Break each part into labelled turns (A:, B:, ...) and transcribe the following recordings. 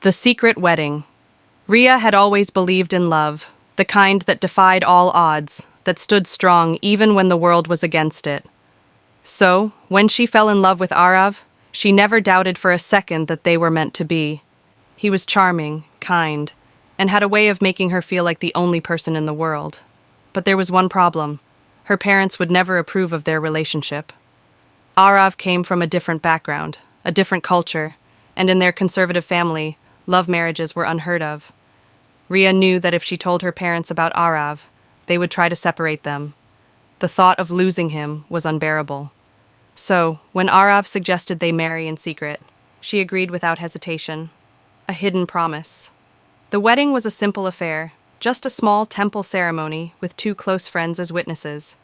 A: The Secret Wedding. Riya had always believed in love, the kind that defied all odds, that stood strong even when the world was against it. So, when she fell in love with Aarav, she never doubted for a second that they were meant to be. He was charming, kind, and had a way of making her feel like the only person in the world. But there was one problem. Her parents would never approve of their relationship. Aarav came from a different background, a different culture, and in their conservative family, love marriages were unheard of. Riya knew that if she told her parents about Aarav, they would try to separate them. The thought of losing him was unbearable. So, when Aarav suggested they marry in secret, she agreed without hesitation. A hidden promise. The wedding was a simple affair, just a small temple ceremony with two close friends as witnesses.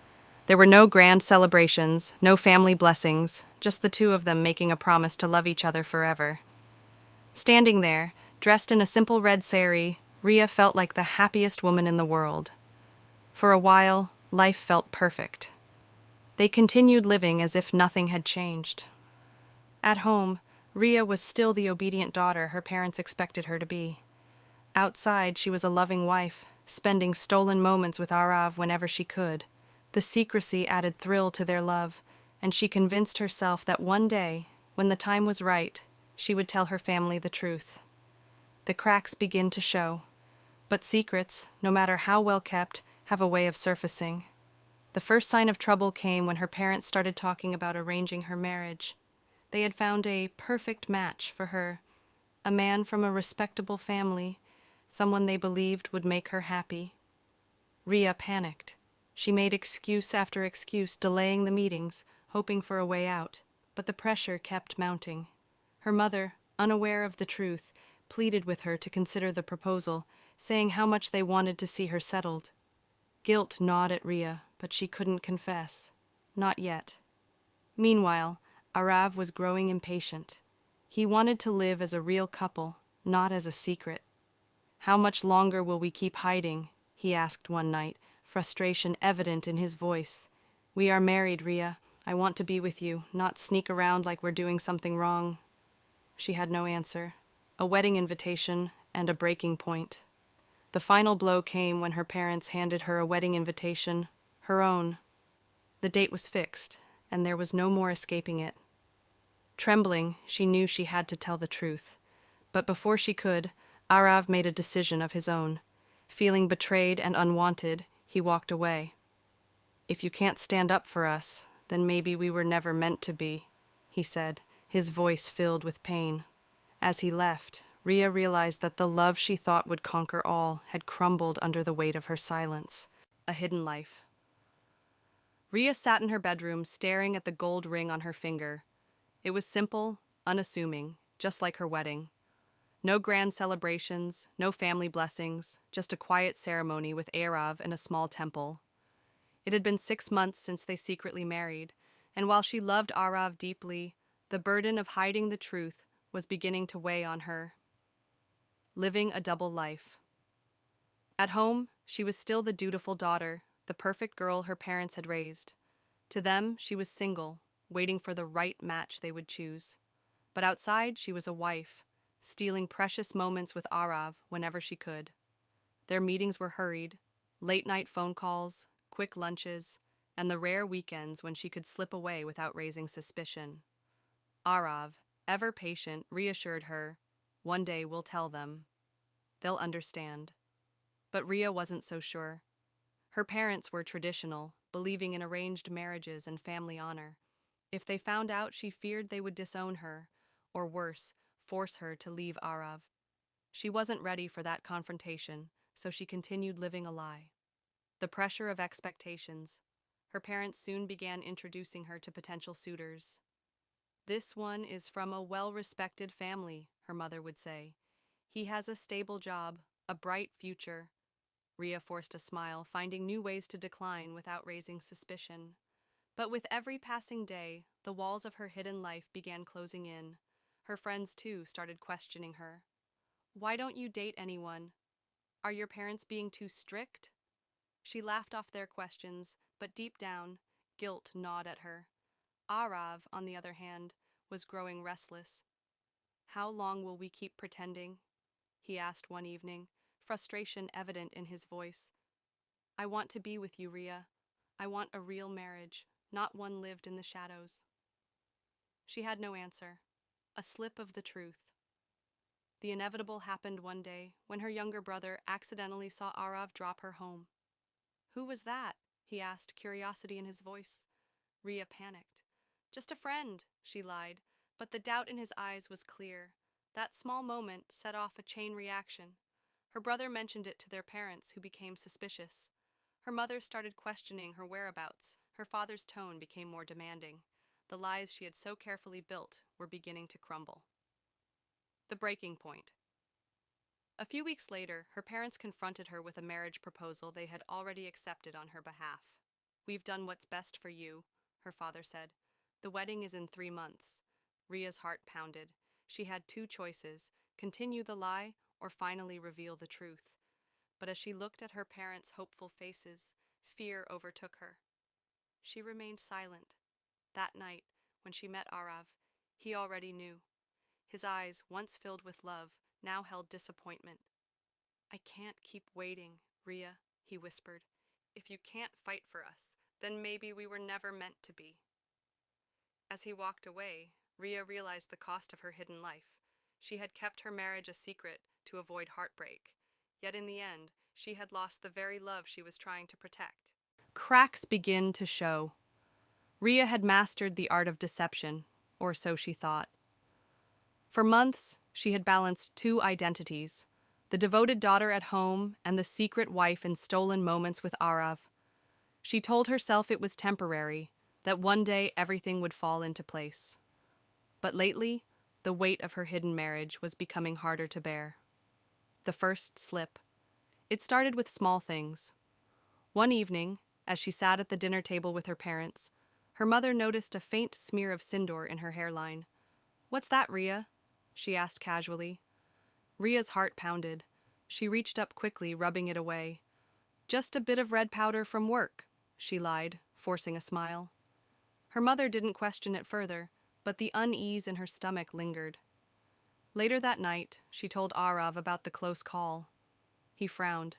A: There were no grand celebrations, no family blessings, just the two of them making a promise to love each other forever. Standing there, dressed in a simple red sari, Riya felt like the happiest woman in the world. For a while, life felt perfect. They continued living as if nothing had changed. At home, Riya was still the obedient daughter her parents expected her to be. Outside, she was a loving wife, spending stolen moments with Aarav whenever she could. The secrecy added thrill to their love, and she convinced herself that one day, when the time was right, she would tell her family the truth. The cracks begin to show, but secrets, no matter how well kept, have a way of surfacing. The first sign of trouble came when her parents started talking about arranging her marriage. They had found a perfect match for her, a man from a respectable family, someone they believed would make her happy. Riya panicked. She made excuse after excuse, delaying the meetings, hoping for a way out, but the pressure kept mounting. Her mother, unaware of the truth, pleaded with her to consider the proposal, saying how much they wanted to see her settled. Guilt gnawed at Riya, but she couldn't confess. Not yet. Meanwhile, Aarav was growing impatient. He wanted to live as a real couple, not as a secret. "How much longer will we keep hiding?" he asked one night, frustration evident in his voice. "We are married, Riya. I want to be with you, not sneak around like we're doing something wrong." She had no answer. A wedding invitation and a breaking point. The final blow came when her parents handed her a wedding invitation, her own. The date was fixed, and there was no more escaping it. Trembling, she knew she had to tell the truth. But before she could, Aarav made a decision of his own. Feeling betrayed and unwanted, he walked away. "If you can't stand up for us, then maybe we were never meant to be," he said, his voice filled with pain. As he left, Riya realized that the love she thought would conquer all had crumbled under the weight of her silence. A hidden life. Riya sat in her bedroom, staring at the gold ring on her finger. It was simple, unassuming, just like her wedding. No grand celebrations, no family blessings, just a quiet ceremony with Aarav in a small temple. It had been 6 months since they secretly married, and while she loved Aarav deeply, the burden of hiding the truth was beginning to weigh on her. Living a double life. At home, she was still the dutiful daughter, the perfect girl her parents had raised. To them, she was single, waiting for the right match they would choose. But outside, she was a wife, stealing precious moments with Aarav whenever she could. Their meetings were hurried, late-night phone calls, quick lunches, and the rare weekends when she could slip away without raising suspicion. Aarav, ever patient, reassured her, "One day we'll tell them. They'll understand." But Riya wasn't so sure. Her parents were traditional, believing in arranged marriages and family honor. If they found out, she feared they would disown her, or worse, force her to leave Aarav. She wasn't ready for that confrontation, so she continued living a lie. The pressure of expectations. Her parents soon began introducing her to potential suitors. "This one is from a well-respected family," her mother would say. "He has a stable job, a bright future." Riya forced a smile, finding new ways to decline without raising suspicion. But with every passing day, the walls of her hidden life began closing in. Her friends, too, started questioning her. "Why don't you date anyone? Are your parents being too strict?" She laughed off their questions, but deep down, guilt gnawed at her. Aarav, on the other hand, was growing restless. "How long will we keep pretending?" he asked one evening, frustration evident in his voice. I want to be with you, Riya. I want a real marriage, not one lived in the shadows. She had no answer. A slip of the truth. The inevitable happened one day when her younger brother accidentally saw Aarav drop her home. Who was that? He asked, curiosity in his voice. Riya panicked. Just a friend, she lied, but the doubt in his eyes was clear. That small moment set off a chain reaction. Her brother mentioned it to their parents, who became suspicious. Her mother started questioning her whereabouts. Her father's tone became more demanding. The lies she had so carefully built were beginning to crumble. The breaking point. A few weeks later, her parents confronted her with a marriage proposal they had already accepted on her behalf. We've done what's best for you, her father said. The wedding is in 3 months. Ria's heart pounded. She had 2 choices, continue the lie or finally reveal the truth. But as she looked at her parents' hopeful faces, fear overtook her. She remained silent. That night, when she met Aarav, he already knew. His eyes, once filled with love, now held disappointment. I can't keep waiting, Riya, he whispered. If you can't fight for us, then maybe we were never meant to be. As he walked away, Riya realized the cost of her hidden life. She had kept her marriage a secret to avoid heartbreak. Yet in the end, she had lost the very love she was trying to protect. Cracks begin to show. Riya had mastered the art of deception, or so she thought. For months, she had balanced 2 identities, the devoted daughter at home and the secret wife in stolen moments with Aarav. She told herself it was temporary, that one day everything would fall into place. But lately, the weight of her hidden marriage was becoming harder to bear. The first slip. It started with small things. One evening, as she sat at the dinner table with her parents, her mother noticed a faint smear of sindoor in her hairline. What's that, Riya? She asked casually. Ria's heart pounded. She reached up quickly, rubbing it away. Just a bit of red powder from work, she lied, forcing a smile. Her mother didn't question it further, but the unease in her stomach lingered. Later that night, she told Aarav about the close call. He frowned.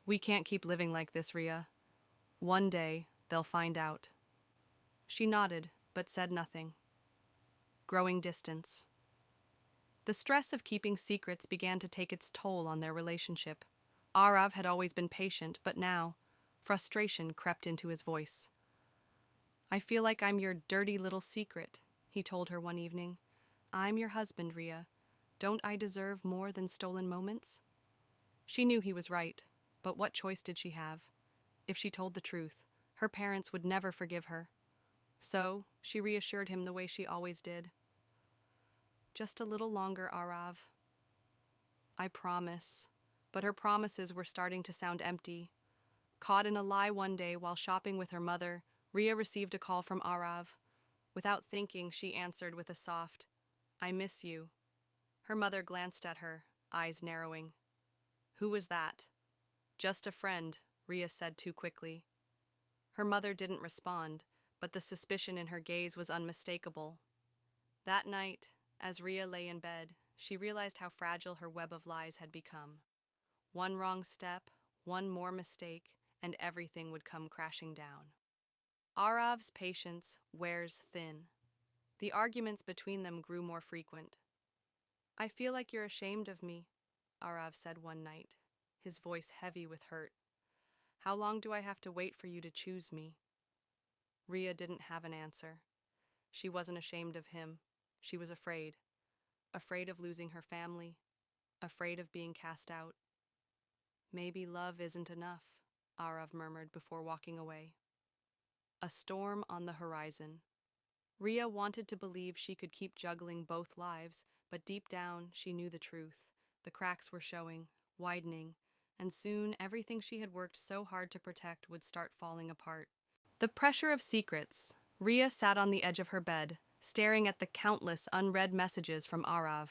A: We can't keep living like this, Riya. One day, they'll find out. She nodded, but said nothing. Growing distance. The stress of keeping secrets began to take its toll on their relationship. Aarav had always been patient, but now, frustration crept into his voice. I feel like I'm your dirty little secret, he told her one evening. I'm your husband, Riya. Don't I deserve more than stolen moments? She knew he was right, but what choice did she have? If she told the truth, her parents would never forgive her. So, she reassured him the way she always did. Just a little longer, Aarav. I promise. But her promises were starting to sound empty. Caught in a lie one day while shopping with her mother, Riya received a call from Aarav. Without thinking, she answered with a soft, I miss you. Her mother glanced at her, eyes narrowing. Who was that? Just a friend, Riya said too quickly. Her mother didn't respond, but the suspicion in her gaze was unmistakable. That night, as Riya lay in bed, she realized how fragile her web of lies had become. One wrong step, one more mistake, and everything would come crashing down. Aarav's patience wears thin. The arguments between them grew more frequent. I feel like you're ashamed of me, Aarav said one night, his voice heavy with hurt. How long do I have to wait for you to choose me? Riya didn't have an answer. She wasn't ashamed of him. She was afraid. Afraid of losing her family. Afraid of being cast out. Maybe love isn't enough, Aarav murmured before walking away. A storm on the horizon. Riya wanted to believe she could keep juggling both lives, but deep down she knew the truth. The cracks were showing, widening, and soon everything she had worked so hard to protect would start falling apart. The pressure of secrets. Riya sat on the edge of her bed, staring at the countless unread messages from Aarav.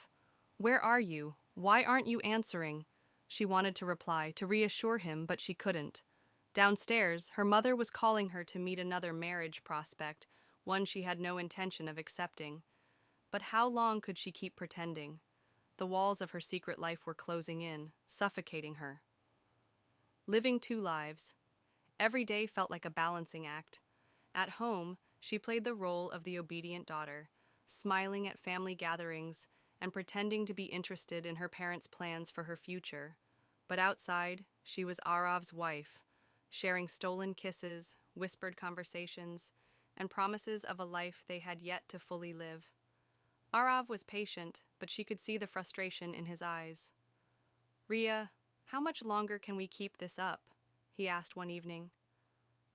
A: Where are you? Why aren't you answering? She wanted to reply, to reassure him, but she couldn't. Downstairs, her mother was calling her to meet another marriage prospect, one she had no intention of accepting. But how long could she keep pretending? The walls of her secret life were closing in, suffocating her. Living two lives. Every day felt like a balancing act. At home, she played the role of the obedient daughter, smiling at family gatherings and pretending to be interested in her parents' plans for her future. But outside, she was Aarav's wife, sharing stolen kisses, whispered conversations, and promises of a life they had yet to fully live. Aarav was patient, but she could see the frustration in his eyes. "Riya, how much longer can we keep this up?" he asked one evening.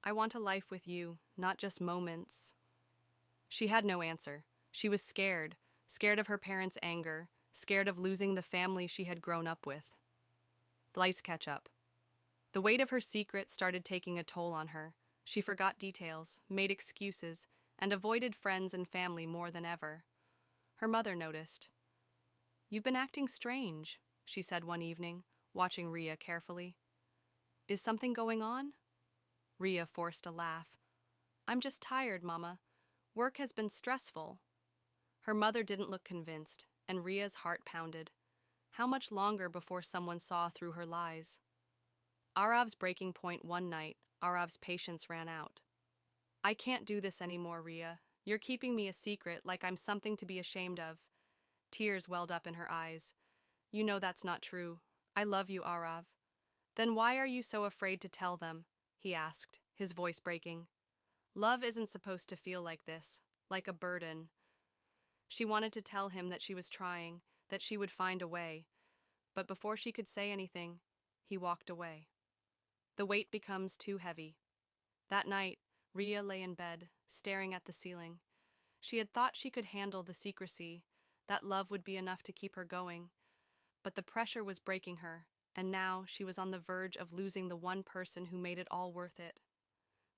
A: "I want a life with you, not just moments." She had no answer. She was scared, scared of her parents' anger, scared of losing the family she had grown up with. The lights catch up. The weight of her secret started taking a toll on her. She forgot details, made excuses, and avoided friends and family more than ever. Her mother noticed. "You've been acting strange," she said one evening, watching Riya carefully. "Is something going on?" Riya forced a laugh. "I'm just tired, Mama. Work has been stressful." Her mother didn't look convinced, and Riya's heart pounded. How much longer before someone saw through her lies? Aarav's breaking point one night, Aarav's patience ran out. "I can't do this anymore, Riya. You're keeping me a secret like I'm something to be ashamed of." Tears welled up in her eyes. "You know that's not true. I love you, Aarav." "Then why are you so afraid to tell them?" he asked, his voice breaking. "Love isn't supposed to feel like this, like a burden." She wanted to tell him that she was trying, that she would find a way. But before she could say anything, he walked away. The weight becomes too heavy. That night, Riya lay in bed, staring at the ceiling. She had thought she could handle the secrecy, that love would be enough to keep her going. But the pressure was breaking her, and now she was on the verge of losing the one person who made it all worth it.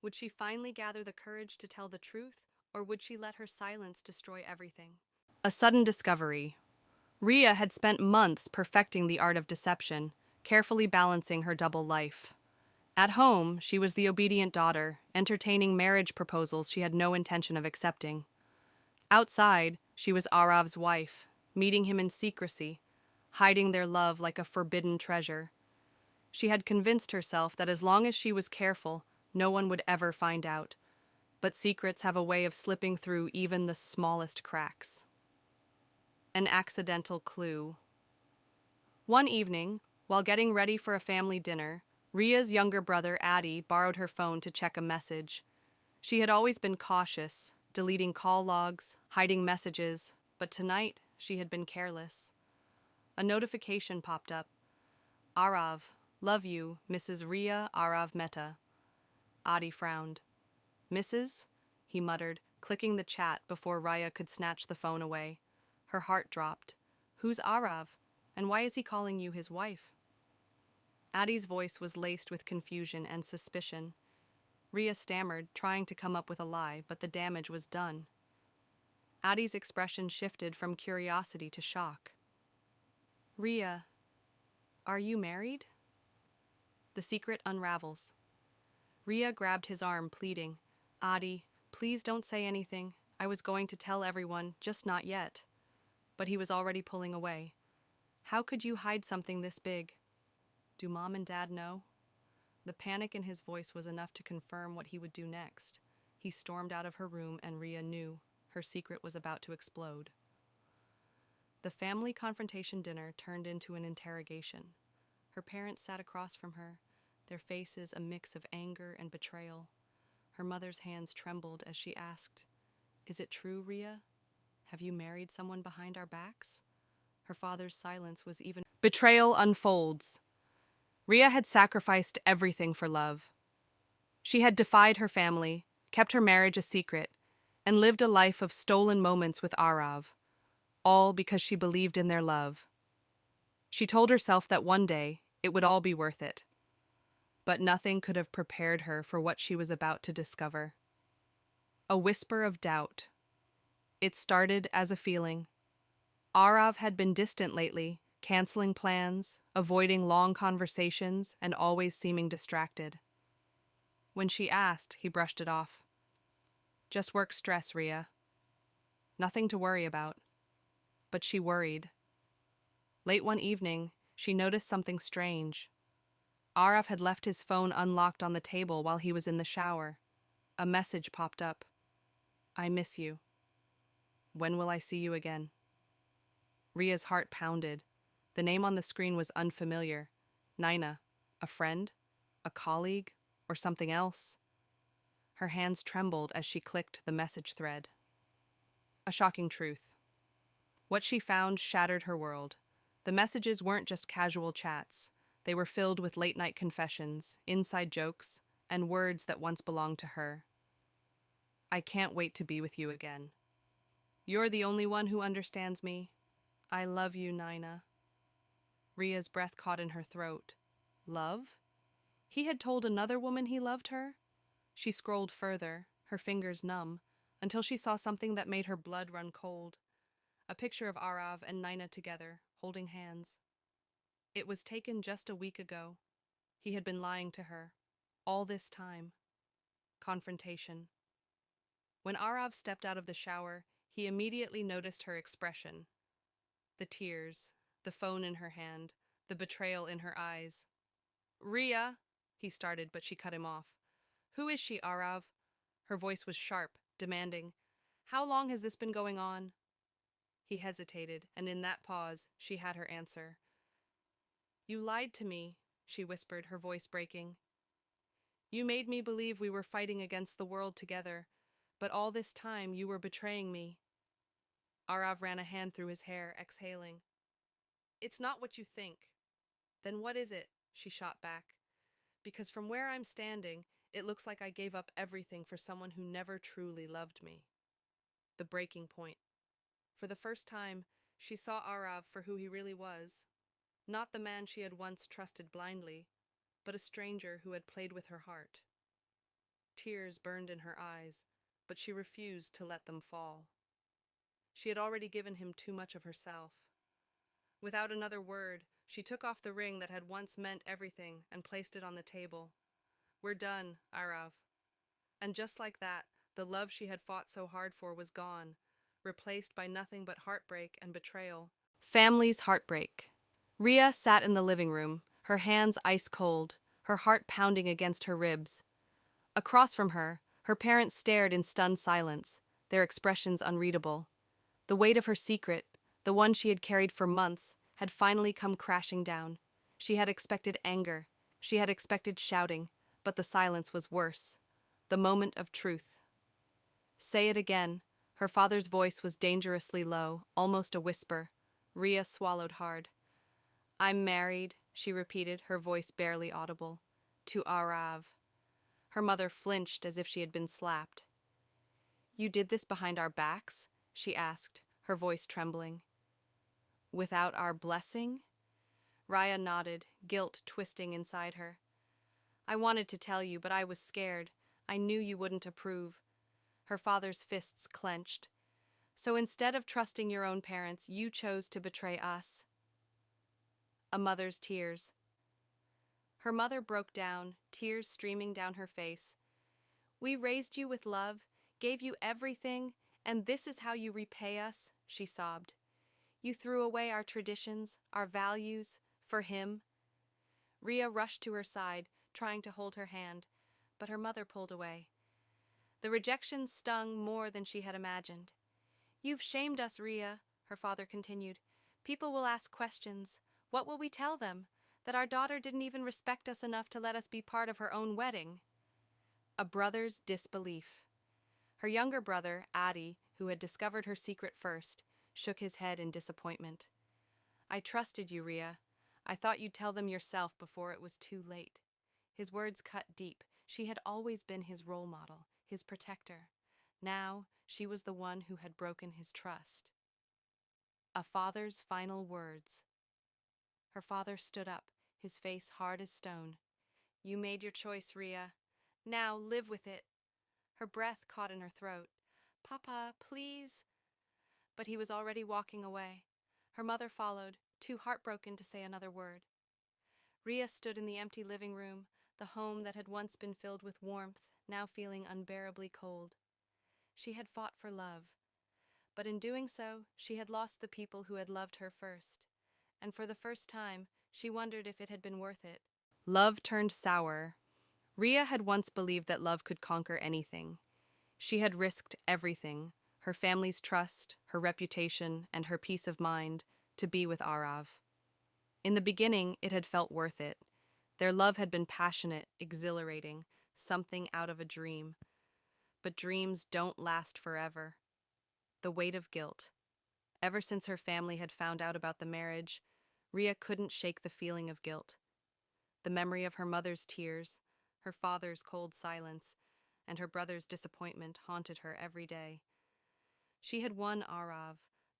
A: Would she finally gather the courage to tell the truth, or would she let her silence destroy everything? A sudden discovery. Riya had spent months perfecting the art of deception, carefully balancing her double life. At home, she was the obedient daughter, entertaining marriage proposals she had no intention of accepting. Outside, she was Aarav's wife, meeting him in secrecy, hiding their love like a forbidden treasure. She had convinced herself that as long as she was careful, no one would ever find out. But secrets have a way of slipping through even the smallest cracks. An accidental clue. One evening, while getting ready for a family dinner, Riya's younger brother, Adi, borrowed her phone to check a message. She had always been cautious, deleting call logs, hiding messages, but tonight she had been careless. A notification popped up. "Aarav, love you, Mrs. Riya Aarav Mehta." Adi frowned. "Mrs.?" he muttered, clicking the chat before Riya could snatch the phone away. Her heart dropped. "Who's Aarav? And why is he calling you his wife?" Adi's voice was laced with confusion and suspicion. Riya stammered, trying to come up with a lie, but the damage was done. Adi's expression shifted from curiosity to shock. "Riya, are you married?" The secret unravels. Riya grabbed his arm, pleading, "Adi, please don't say anything. I was going to tell everyone, just not yet." But he was already pulling away. "How could you hide something this big? Do Mom and Dad know?" The panic in his voice was enough to confirm what he would do next. He stormed out of her room, and Riya knew her secret was about to explode. The family confrontation dinner turned into an interrogation. Her parents sat across from her, their faces a mix of anger and betrayal. Her mother's hands trembled as she asked, "Is it true, Riya? Have you married someone behind our backs?" Her father's silence was even... Betrayal unfolds. Riya had sacrificed everything for love. She had defied her family, kept her marriage a secret, and lived a life of stolen moments with Aarav, all because she believed in their love. She told herself that one day it would all be worth it. But nothing could have prepared her for what she was about to discover. A whisper of doubt. It started as a feeling. Aarav had been distant lately, canceling plans, avoiding long conversations, and always seeming distracted. When she asked, he brushed it off. "Just work stress, Riya. Nothing to worry about." But she worried. Late one evening, she noticed something strange. Aarav had left his phone unlocked on the table while he was in the shower. A message popped up. I miss you. When will I see you again? Ria's heart pounded. The name on the screen was unfamiliar. Nina. A friend? A colleague? Or something else? Her hands trembled as she clicked the message thread. A shocking truth. What she found shattered her world. The messages weren't just casual chats. They were filled with late-night confessions, inside jokes, and words that once belonged to her. I can't wait to be with you again. You're the only one who understands me. I love you, Nina. Ria's breath caught in her throat. Love? He had told another woman he loved her? She scrolled further, her fingers numb, until she saw something that made her blood run cold. A picture of Aarav and Nina together, holding hands. It was taken just a week ago. He had been lying to her. All this time. Confrontation. When Aarav stepped out of the shower, he immediately noticed her expression. The tears, the phone in her hand, the betrayal in her eyes. Riya, he started, but she cut him off. Who is she, Aarav? Her voice was sharp, demanding. How long has this been going on? He hesitated, and in that pause, she had her answer. You lied to me, she whispered, her voice breaking. You made me believe we were fighting against the world together, but all this time you were betraying me. Aarav ran a hand through his hair, exhaling. It's not what you think. Then what is it? She shot back. Because from where I'm standing, it looks like I gave up everything for someone who never truly loved me. The breaking point. For the first time, she saw Aarav for who he really was. Not the man she had once trusted blindly, but a stranger who had played with her heart. Tears burned in her eyes, but she refused to let them fall. She had already given him too much of herself. Without another word, she took off the ring that had once meant everything and placed it on the table. We're done, Aarav. And just like that, the love she had fought so hard for was gone, replaced by nothing but heartbreak and betrayal. Family's heartbreak. Riya sat in the living room, her hands ice cold, her heart pounding against her ribs. Across from her, her parents stared in stunned silence, their expressions unreadable. The weight of her secret, the one she had carried for months, had finally come crashing down. She had expected anger, she had expected shouting, but the silence was worse. The moment of truth. Say it again. Her father's voice was dangerously low, almost a whisper. Riya swallowed hard. I'm married, she repeated, her voice barely audible. To Aarav. Her mother flinched as if she had been slapped. You did this behind our backs? She asked, her voice trembling. Without our blessing? Riya nodded, guilt twisting inside her. I wanted to tell you, but I was scared. I knew you wouldn't approve. Her father's fists clenched. So instead of trusting your own parents, you chose to betray us. A mother's tears. Her mother broke down, tears streaming down her face. We raised you with love, gave you everything, and this is how you repay us, she sobbed. You threw away our traditions, our values, for him. Riya rushed to her side, trying to hold her hand, but her mother pulled away. The rejection stung more than she had imagined. You've shamed us, Riya, her father continued. People will ask questions. What will we tell them? That our daughter didn't even respect us enough to let us be part of her own wedding. A brother's disbelief. Her younger brother, Adi, who had discovered her secret first, shook his head in disappointment. I trusted you, Riya. I thought you'd tell them yourself before it was too late. His words cut deep. She had always been his role model, his protector. Now, she was the one who had broken his trust. A father's final words. Her father stood up, his face hard as stone. You made your choice, Riya. Now live with it. Her breath caught in her throat. Papa, please. But he was already walking away. Her mother followed, too heartbroken to say another word. Riya stood in the empty living room, the home that had once been filled with warmth, now feeling unbearably cold. She had fought for love, but in doing so, she had lost the people who had loved her first. and for the first time, she wondered if it had been worth it. Love turned sour. Riya had once believed that love could conquer anything. She had risked everything, her family's trust, her reputation, and her peace of mind, to be with Aarav. In the beginning, it had felt worth it. Their love had been passionate, exhilarating, something out of a dream. But dreams don't last forever. The weight of guilt. Ever since her family had found out about the marriage, Riya couldn't shake the feeling of guilt. The memory of her mother's tears, her father's cold silence, and her brother's disappointment haunted her every day. She had won Aarav,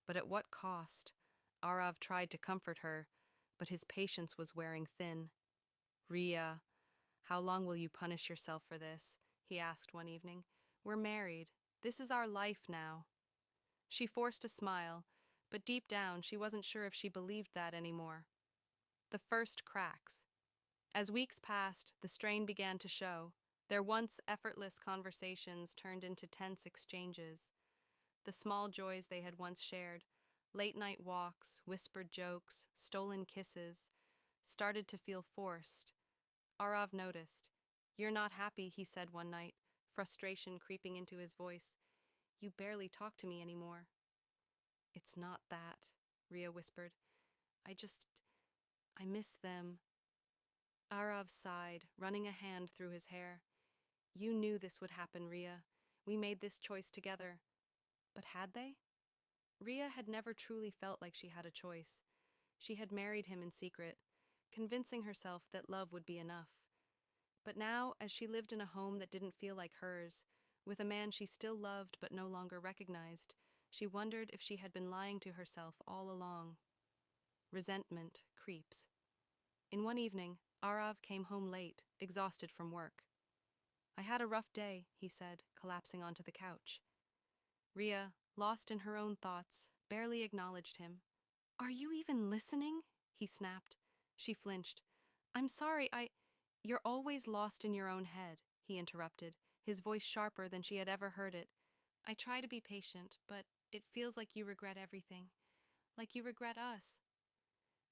A: but at what cost? Aarav tried to comfort her, but his patience was wearing thin. Riya, how long will you punish yourself for this? He asked one evening. We're married. This is our life now. She forced a smile, but deep down she wasn't sure if she believed that anymore. The first cracks. As weeks passed, the strain began to show. Their once effortless conversations turned into tense exchanges. The small joys they had once shared, late-night walks, whispered jokes, stolen kisses, started to feel forced. Aarav noticed. You're not happy, he said one night, frustration creeping into his voice. You barely talk to me anymore. It's not that, Riya whispered. I miss them. Aarav sighed, running a hand through his hair. You knew this would happen, Riya. We made this choice together. But had they? Riya had never truly felt like she had a choice. She had married him in secret, convincing herself that love would be enough. But now, as she lived in a home that didn't feel like hers, with a man she still loved but no longer recognized, she wondered if she had been lying to herself all along. Resentment creeps. In one evening, Aarav came home late, exhausted from work. I had a rough day, he said, collapsing onto the couch. Riya, lost in her own thoughts, barely acknowledged him. Are you even listening? He snapped. She flinched. I'm sorry, You're always lost in your own head, he interrupted, his voice sharper than she had ever heard it. I try to be patient, but it feels like you regret everything. Like you regret us.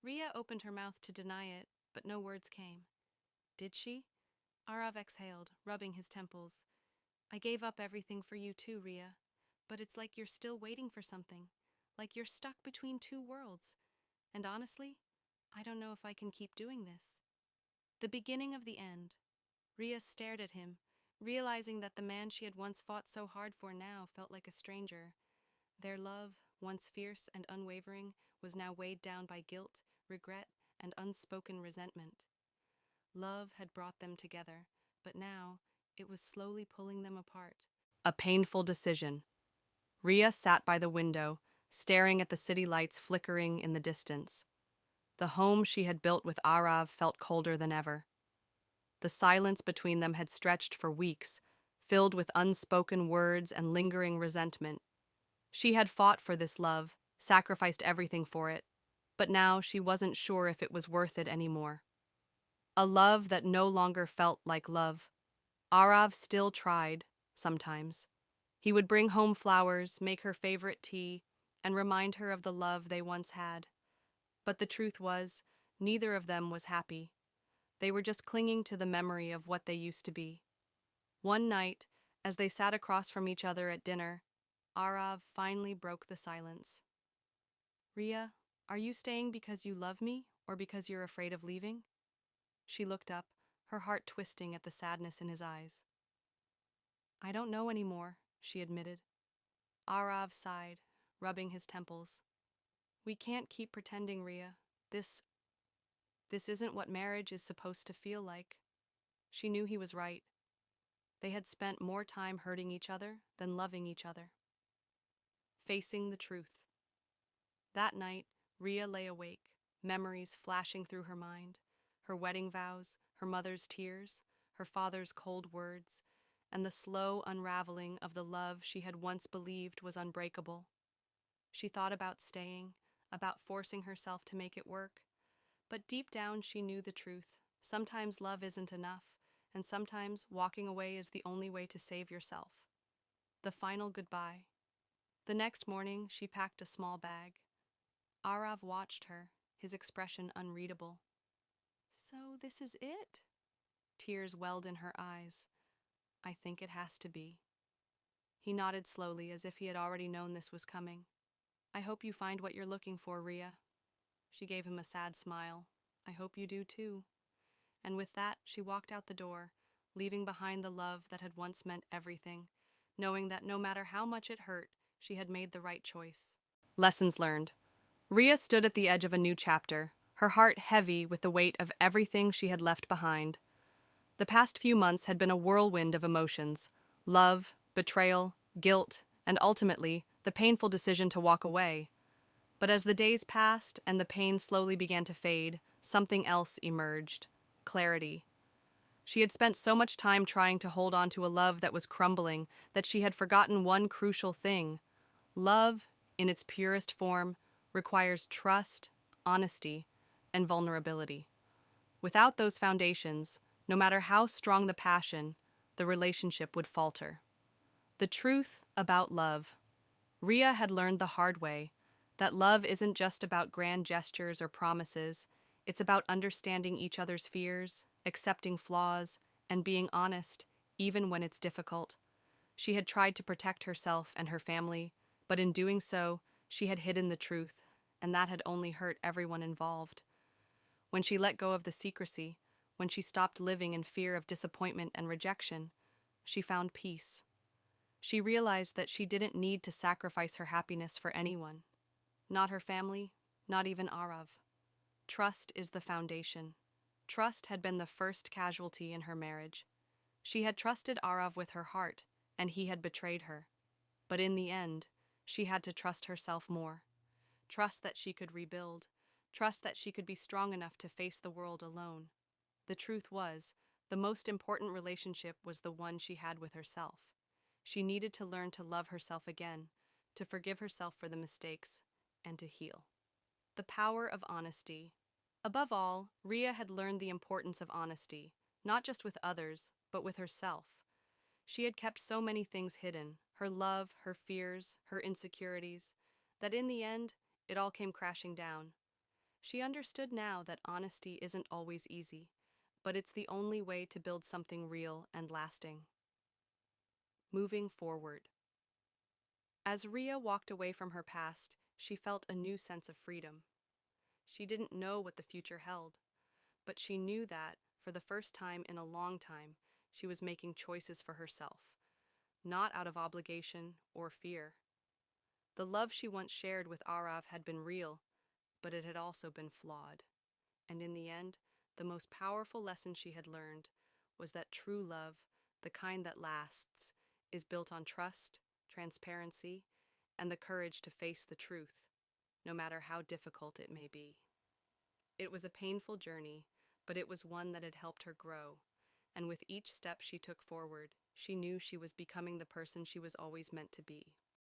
A: Riya opened her mouth to deny it, but no words came. Did she? Aarav exhaled, rubbing his temples. I gave up everything for you too, Riya. But it's like you're still waiting for something. Like you're stuck between two worlds. And honestly, I don't know if I can keep doing this. The beginning of the end. Riya stared at him, realizing that the man she had once fought so hard for now felt like a stranger. Their love, once fierce and unwavering, was now weighed down by guilt, regret, and unspoken resentment. Love had brought them together, but now it was slowly pulling them apart. A painful decision. Riya sat by the window, staring at the city lights flickering in the distance. The home she had built with Aarav felt colder than ever. The silence between them had stretched for weeks, filled with unspoken words and lingering resentment. She had fought for this love, sacrificed everything for it, but now she wasn't sure if it was worth it anymore. A love that no longer felt like love. Aarav still tried, sometimes. He would bring home flowers, make her favorite tea, and remind her of the love they once had. But the truth was, neither of them was happy. They were just clinging to the memory of what they used to be. One night, as they sat across from each other at dinner, Aarav finally broke the silence. Riya, are you staying because you love me or because you're afraid of leaving? She looked up, her heart twisting at the sadness in his eyes. I don't know anymore, she admitted. Aarav sighed, rubbing his temples. We can't keep pretending, Riya. This isn't what marriage is supposed to feel like. She knew he was right. They had spent more time hurting each other than loving each other. Facing the truth. That night, Riya lay awake, memories flashing through her mind. Her wedding vows, her mother's tears, her father's cold words, and the slow unraveling of the love she had once believed was unbreakable. She thought about staying, about forcing herself to make it work. But deep down she knew the truth. Sometimes love isn't enough, and sometimes walking away is the only way to save yourself. The final goodbye. The next morning she packed a small bag. Aarav watched her, his expression unreadable. "So this is it?" Tears welled in her eyes. "I think it has to be." He nodded slowly, as if he had already known this was coming. "I hope you find what you're looking for, Riya." She gave him a sad smile. "I hope you do too." And with that, she walked out the door, leaving behind the love that had once meant everything, knowing that no matter how much it hurt, she had made the right choice. Lessons learned. Riya stood at the edge of a new chapter, her heart heavy with the weight of everything she had left behind. The past few months had been a whirlwind of emotions: love, betrayal, guilt, and ultimately, the painful decision to walk away. But as the days passed and the pain slowly began to fade, something else emerged: clarity. She had spent so much time trying to hold on to a love that was crumbling that she had forgotten one crucial thing. Love, in its purest form, requires trust, honesty, and vulnerability. Without those foundations, no matter how strong the passion, the relationship would falter. The truth about love. Riya had learned the hard way that love isn't just about grand gestures or promises, it's about understanding each other's fears, accepting flaws, and being honest, even when it's difficult. She had tried to protect herself and her family, but in doing so, she had hidden the truth, and that had only hurt everyone involved. When she let go of the secrecy, when she stopped living in fear of disappointment and rejection, she found peace. She realized that she didn't need to sacrifice her happiness for anyone. Not her family, not even Aarav. Trust is the foundation. Trust had been the first casualty in her marriage. She had trusted Aarav with her heart, and he had betrayed her. But in the end, she had to trust herself more. Trust that she could rebuild. Trust that she could be strong enough to face the world alone. The truth was, the most important relationship was the one she had with herself. She needed to learn to love herself again, to forgive herself for the mistakes, and to heal. The power of honesty. Above all, Riya had learned the importance of honesty, not just with others, but with herself. She had kept so many things hidden, her love, her fears, her insecurities, that in the end, it all came crashing down. She understood now that honesty isn't always easy, but it's the only way to build something real and lasting. Moving forward. As Riya walked away from her past, she felt a new sense of freedom. She didn't know what the future held, but she knew that, for the first time in a long time, she was making choices for herself, not out of obligation or fear. The love she once shared with Aarav had been real, but it had also been flawed. And in the end, the most powerful lesson she had learned was that true love, the kind that lasts, is built on trust, transparency, and the courage to face the truth, no matter how difficult it may be. It was a painful journey, but it was one that had helped her grow, and with each step she took forward, she knew she was becoming the person she was always meant to be.